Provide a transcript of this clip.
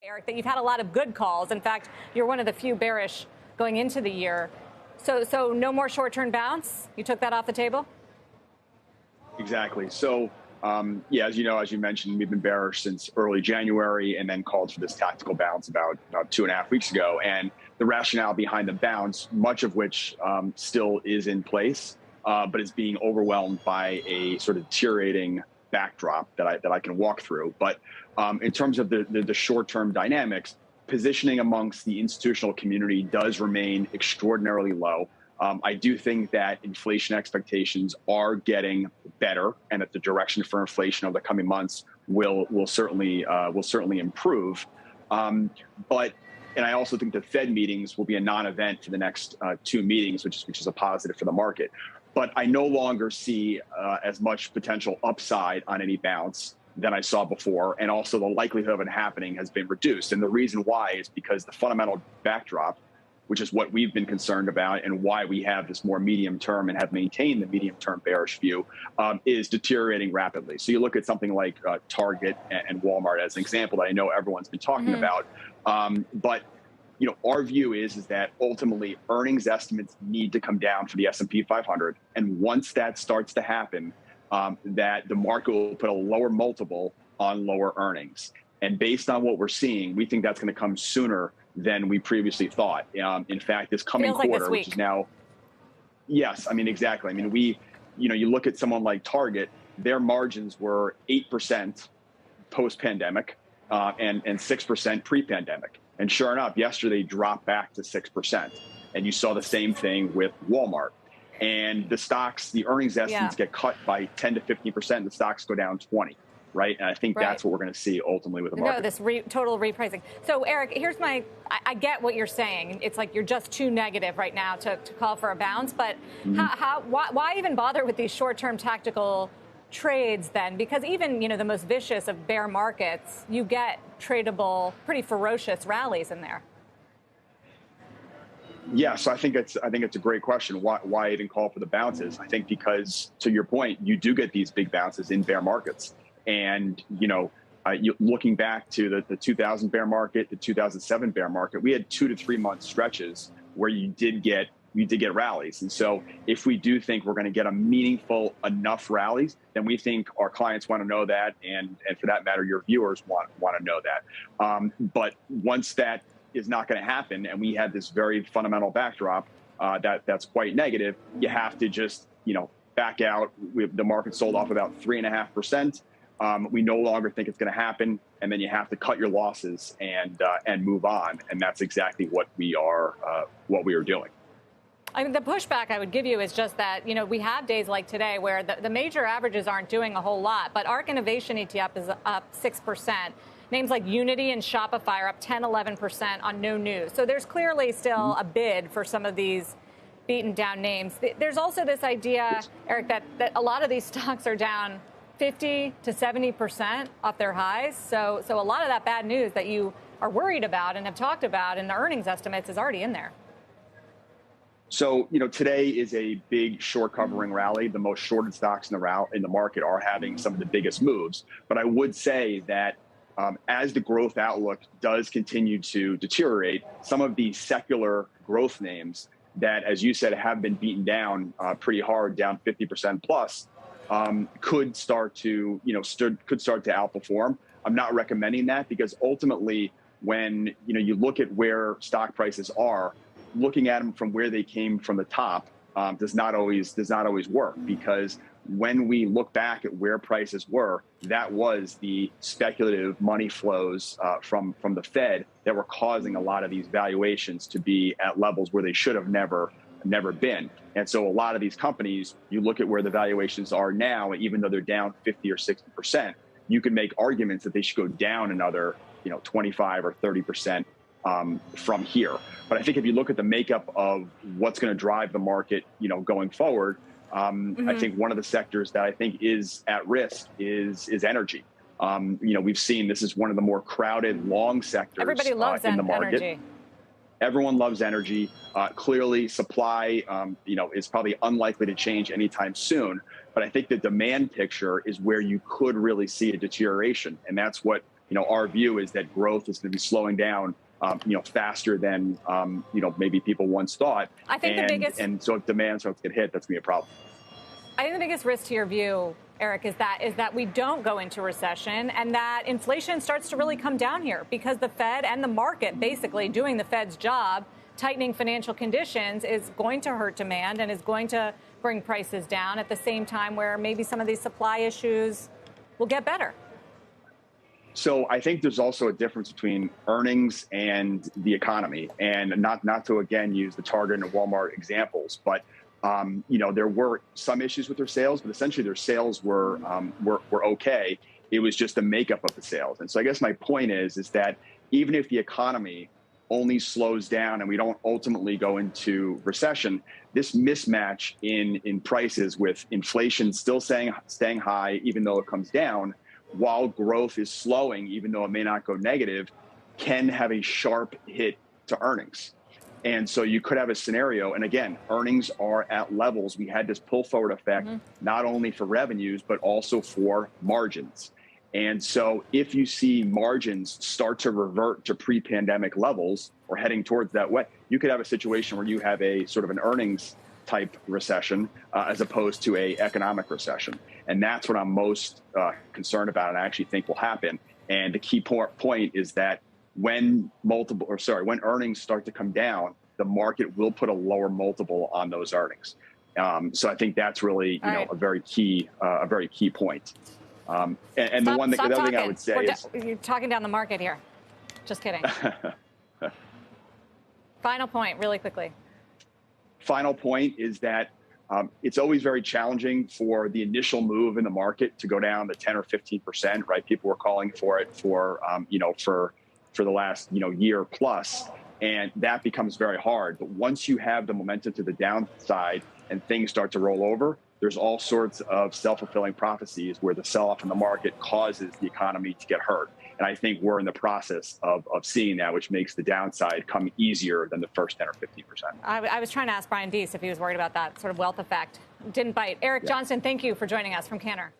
Eric, that you've had a lot of good calls. In fact, you're one of the few bearish going into the year. So no more short-term bounce? You took that off the table? Exactly. So, yeah, as you know, as you mentioned, we've been bearish since early January and then called for this tactical bounce about 2.5 weeks ago. And the rationale behind the bounce, much of which still is in place, but is being overwhelmed by a sort of deteriorating backdrop that I can walk through. But in terms of the short-term dynamics, positioning amongst the institutional community does remain extraordinarily low. I do think that inflation expectations are getting better, and that the direction for inflation over the coming months will certainly improve. And I also think the Fed meetings will be a non-event for the next 2 meetings, which is a positive for the market. But I no longer see as much potential upside on any bounce than I saw before, and also the likelihood of it happening has been reduced. And the reason why is because the fundamental backdrop, which is what we've been concerned about and why we have this more medium term and have maintained the medium term bearish view, is deteriorating rapidly. So you look at something like Target and Walmart as an example that I know everyone's been talking about. But you know, our view is that ultimately earnings estimates need to come down for the S&P 500. And once that starts to happen, that the market will put a lower multiple on lower earnings. And based on what we're seeing, we think that's going to come sooner than we previously thought. In fact, this coming quarter, which is now, yes, I mean, exactly. I mean, you look at someone like Target, their margins were 8% post-pandemic and 6% pre-pandemic. And sure enough, yesterday dropped back to 6%. And you saw the same thing with Walmart. And the stocks, the earnings estimates get cut by 10 to 15%. The stocks go down 20, right? And I think that's what we're going to see ultimately with the market. No, this total repricing. So, Eric, here's I get what you're saying. It's like you're just too negative right now to call for a bounce. But why even bother with these short-term tactical trades then? Because even, the most vicious of bear markets, you get tradable, pretty ferocious rallies in there. Yeah, so I think it's a great question. Why even call for the bounces? I think because, to your point, you do get these big bounces in bear markets. And, looking back to the 2000 bear market, the 2007 bear market, we had 2 to 3 month stretches where you did get rallies. And so if we do think we're going to get a meaningful enough rallies, then we think our clients want to know that. And for that matter, your viewers want to know that. But once that is not going to happen, and we had this very fundamental backdrop that's quite negative, you have to just, back out. The market sold off about 3.5%. We no longer think it's going to happen, and then you have to cut your losses and move on. And that's exactly what we are doing. I mean, the pushback I would give you is just that, we have days like today where the major averages aren't doing a whole lot, but ARK Innovation ETF is up 6%. Names like Unity and Shopify are up 10, 11% on no news. So there's clearly still a bid for some of these beaten down names. There's also this idea, Eric, that a lot of these stocks are down 50 to 70% off their highs. So a lot of that bad news that you are worried about and have talked about in the earnings estimates is already in there. So, today is a big short covering rally. The most shorted stocks in the market are having some of the biggest moves. But I would say that as the growth outlook does continue to deteriorate, some of the secular growth names that, as you said, have been beaten down pretty hard, down 50% plus, could start to outperform. I'm not recommending that because ultimately, when you look at where stock prices are, looking at them from where they came from the top does not always work, because when we look back at where prices were, that was the speculative money flows from the Fed that were causing a lot of these valuations to be at levels where they should have never been. And so a lot of these companies, you look at where the valuations are now, even though they're down 50 or 60%, you can make arguments that they should go down another 25 or 30% from here. But I think if you look at the makeup of what's going to drive the market, going forward, I think one of the sectors that I think is at risk is energy. We've seen this is one of the more crowded long sectors. Everybody loves in the market. Energy. Everyone loves energy. Clearly, supply, is probably unlikely to change anytime soon. But I think the demand picture is where you could really see a deterioration, and that's what our view is that growth is going to be slowing down, faster than, maybe people once thought. I think and so if demand starts to get hit, that's going to be a problem. I think the biggest risk to your view, Eric, is that we don't go into recession and that inflation starts to really come down here because the Fed and the market basically doing the Fed's job, tightening financial conditions, is going to hurt demand and is going to bring prices down at the same time where maybe some of these supply issues will get better. So I think there's also a difference between earnings and the economy, and not to again use the Target and Walmart examples, but there were some issues with their sales, but essentially their sales were okay. It was just the makeup of the sales. And so I guess my point is that even if the economy only slows down and we don't ultimately go into recession, this mismatch in prices with inflation still staying high, even though it comes down, while growth is slowing, even though it may not go negative, can have a sharp hit to earnings. And so you could have a scenario, and again, earnings are at levels. We had this pull forward effect, not only for revenues, but also for margins. And so if you see margins start to revert to pre-pandemic levels or heading towards that way, you could have a situation where you have a sort of an earnings type recession as opposed to a economic recession. And that's what I'm most concerned about and I actually think will happen. And the key point is that when earnings start to come down, the market will put a lower multiple on those earnings. So I think that's really, a very key point. And the other thing I would say is you're talking down the market here. Just kidding. Final point, really quickly. Final point is that it's always very challenging for the initial move in the market to go down to 10 or 15%, right? People were calling for it for the last, year plus, and that becomes very hard. But once you have the momentum to the downside and things start to roll over, there's all sorts of self-fulfilling prophecies where the sell-off in the market causes the economy to get hurt. And I think we're in the process of seeing that, which makes the downside come easier than the first 10 or 15%. I was trying to ask Brian Deese if he was worried about that sort of wealth effect. Didn't bite. Eric Johnston, thank you for joining us from Cantor.